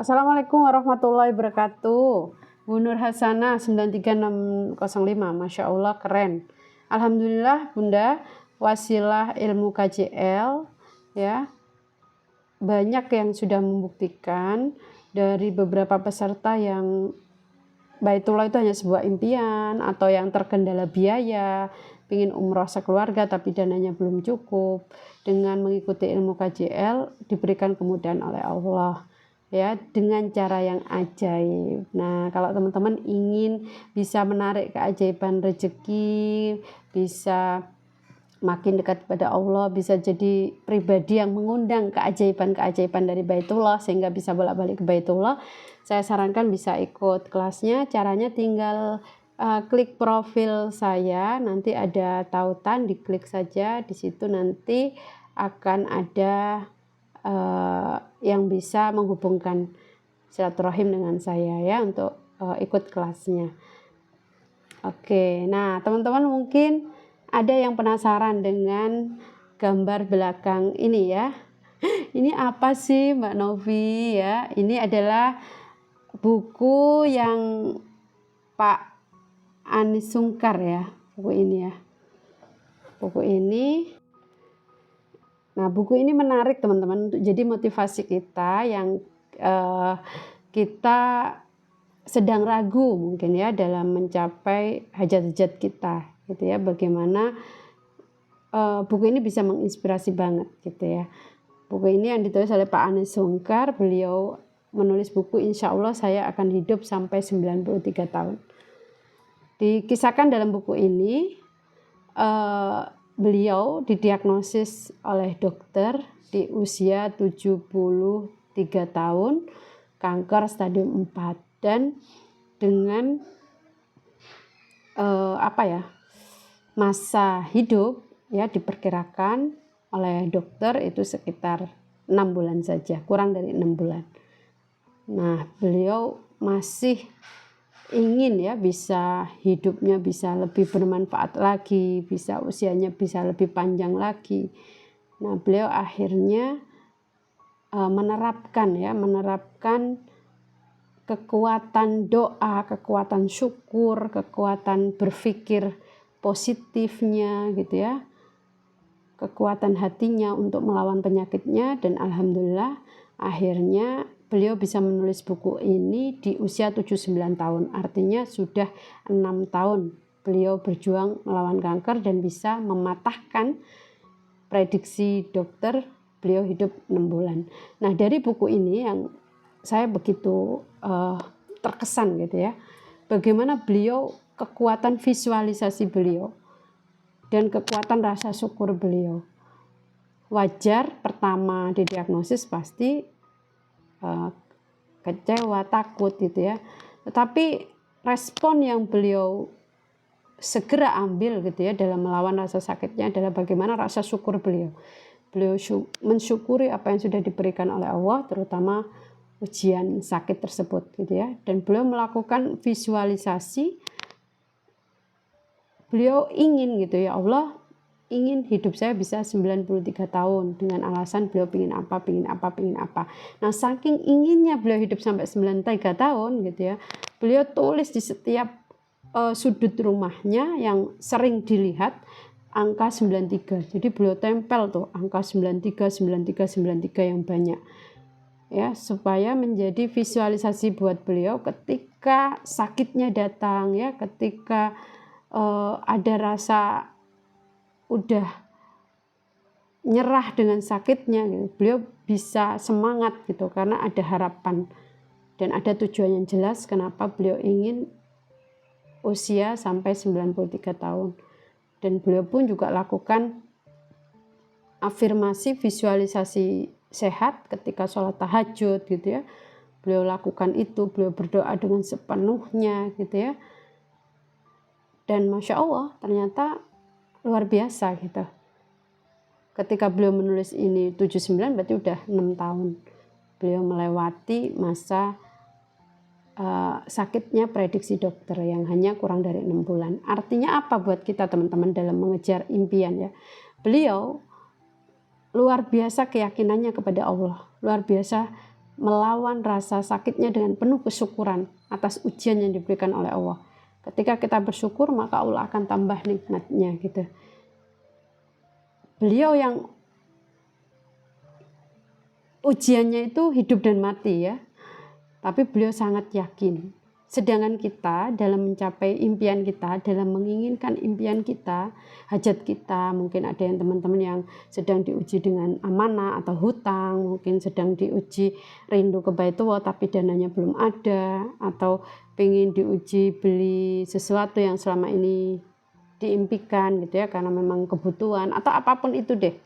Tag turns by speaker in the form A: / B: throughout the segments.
A: Assalamualaikum warahmatullahi wabarakatuh. Bu Nur Hasanah 93605, Masya Allah keren. Alhamdulillah Bunda, wasilah ilmu KJL ya, banyak yang sudah membuktikan dari beberapa peserta yang Baitullah itu hanya sebuah impian atau yang terkendala biaya, ingin umroh sekeluarga tapi dananya belum cukup. Dengan mengikuti ilmu KJL diberikan kemudahan oleh Allah ya, dengan cara yang ajaib. Nah, kalau teman-teman ingin bisa menarik keajaiban rezeki, bisa makin dekat kepada Allah, bisa jadi pribadi yang mengundang keajaiban-keajaiban dari Baitullah sehingga bisa bolak-balik ke Baitullah, saya sarankan bisa ikut kelasnya. Caranya tinggal klik profil saya, nanti ada tautan, diklik saja. Di situ nanti akan ada yang bisa menghubungkan silaturahim dengan saya ya, untuk ikut kelasnya. Oke, nah teman-teman mungkin ada yang penasaran dengan gambar belakang ini ya. Ini apa sih Mbak Novi ya? Ini adalah buku yang Pak Anies Sungkar ya, buku ini ya. Buku ini. Nah, buku ini menarik teman-teman untuk jadi motivasi kita yang kita sedang ragu mungkin ya dalam mencapai hajat-hajat kita gitu ya. Bagaimana buku ini bisa menginspirasi banget gitu ya. Buku ini yang ditulis oleh Pak Anies Sungkar. Beliau menulis buku Insya Allah Saya Akan Hidup Sampai 93 Tahun. Dikisahkan dalam buku ini beliau didiagnosis oleh dokter di usia 73 tahun, kanker stadium 4, dan dengan masa hidup ya diperkirakan oleh dokter itu sekitar 6 bulan saja, kurang dari 6 bulan. Nah, beliau masih ingin ya bisa hidupnya bisa lebih bermanfaat lagi, bisa usianya bisa lebih panjang lagi. Nah, beliau akhirnya menerapkan kekuatan doa, kekuatan syukur, kekuatan berpikir positifnya gitu ya, kekuatan hatinya untuk melawan penyakitnya, dan alhamdulillah akhirnya beliau bisa menulis buku ini di usia 79 tahun. Artinya sudah 6 tahun beliau berjuang melawan kanker dan bisa mematahkan prediksi dokter, beliau hidup 6 bulan. Nah, dari buku ini yang saya begitu terkesan gitu ya. Bagaimana beliau, kekuatan visualisasi beliau dan kekuatan rasa syukur beliau. Wajar pertama didiagnosis pasti kecewa, takut gitu ya. Tetapi respon yang beliau segera ambil gitu ya dalam melawan rasa sakitnya adalah bagaimana rasa syukur beliau. Beliau mensyukuri apa yang sudah diberikan oleh Allah, terutama ujian sakit tersebut gitu ya. Dan beliau melakukan visualisasi. Beliau ingin gitu ya, Allah ingin hidup saya bisa 93 tahun dengan alasan beliau pingin apa. Nah, saking inginnya beliau hidup sampai 93 tahun gitu ya, beliau tulis di setiap sudut rumahnya yang sering dilihat angka 93. Jadi beliau tempel tuh angka 93 yang banyak ya, supaya menjadi visualisasi buat beliau ketika sakitnya datang ya, ketika ada rasa udah nyerah dengan sakitnya gitu. Beliau bisa semangat gitu karena ada harapan dan ada tujuan yang jelas kenapa beliau ingin usia sampai 93 tahun. Dan beliau pun juga lakukan afirmasi visualisasi sehat ketika sholat tahajud gitu ya. Beliau lakukan itu, beliau berdoa dengan sepenuhnya gitu ya. Dan Masya Allah ternyata luar biasa gitu. Ketika beliau menulis ini 79 berarti udah 6 tahun. Beliau melewati masa sakitnya prediksi dokter yang hanya kurang dari 6 bulan. Artinya apa buat kita teman-teman dalam mengejar impian ya? Beliau luar biasa keyakinannya kepada Allah. Luar biasa melawan rasa sakitnya dengan penuh kesyukuran atas ujian yang diberikan oleh Allah. Ketika kita bersyukur, maka Allah akan tambah nikmatnya gitu. Beliau yang ujiannya itu hidup dan mati ya, tapi beliau sangat yakin. Sedangkan kita dalam mencapai impian kita, dalam menginginkan impian kita, hajat kita, mungkin ada yang teman-teman yang sedang diuji dengan amanah atau hutang, mungkin sedang diuji rindu ke Baitullah tapi dananya belum ada, atau pengen diuji beli sesuatu yang selama ini diimpikan gitu ya, karena memang kebutuhan atau apapun itu deh,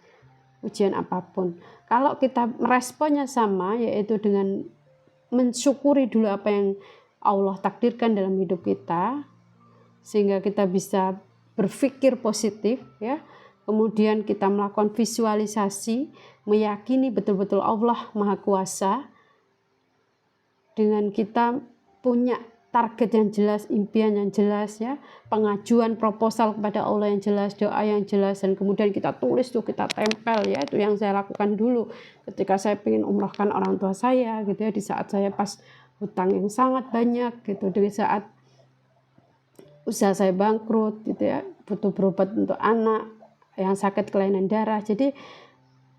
A: ujian apapun. Kalau kita meresponnya sama, yaitu dengan mensyukuri dulu apa yang Allah takdirkan dalam hidup kita, sehingga kita bisa berpikir positif ya. Kemudian kita melakukan visualisasi, meyakini betul-betul Allah Maha Kuasa, dengan kita punya target yang jelas, impian yang jelas ya, pengajuan proposal kepada Allah yang jelas, doa yang jelas, dan kemudian kita tulis tuh, kita tempel ya. Itu yang saya lakukan dulu ketika saya ingin umrohkan orang tua saya gitu ya, di saat saya pas hutang yang sangat banyak gitu, di saat usaha saya bangkrut gitu ya, butuh berobat untuk anak yang sakit kelainan darah. Jadi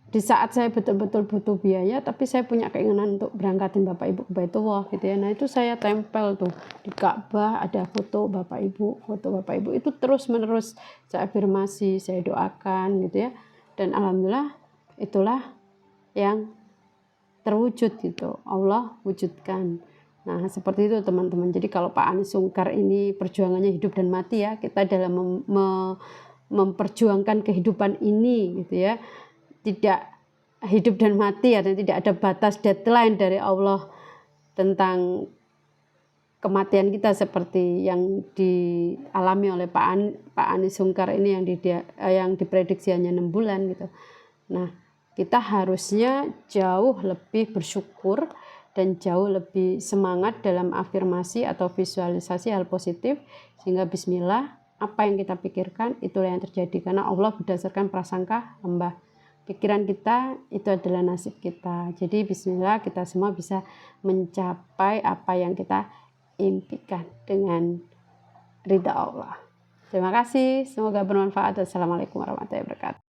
A: di saat saya betul-betul butuh biaya, tapi saya punya keinginan untuk berangkatin Bapak Ibu ke Baitullah gitu ya. Nah itu saya tempel tuh di Ka'bah, ada foto Bapak Ibu, itu terus menerus saya afirmasi, saya doakan gitu ya. Dan alhamdulillah itulah yang terwujud gitu, Allah wujudkan. Nah seperti itu teman-teman. Jadi kalau Pak Anies Sungkar ini perjuangannya hidup dan mati ya, kita dalam memperjuangkan kehidupan ini gitu ya, tidak hidup dan mati, artinya tidak ada batas deadline dari Allah tentang kematian kita seperti yang dialami oleh Pak Anies Sungkar ini yang diprediksi hanya 6 bulan gitu. Nah kita harusnya jauh lebih bersyukur dan jauh lebih semangat dalam afirmasi atau visualisasi hal positif, sehingga bismillah apa yang kita pikirkan itulah yang terjadi, karena Allah berdasarkan prasangka hamba. Pikiran kita itu adalah nasib kita. Jadi bismillah kita semua bisa mencapai apa yang kita impikan dengan ridha Allah. Terima kasih, semoga bermanfaat. Assalamualaikum warahmatullahi wabarakatuh.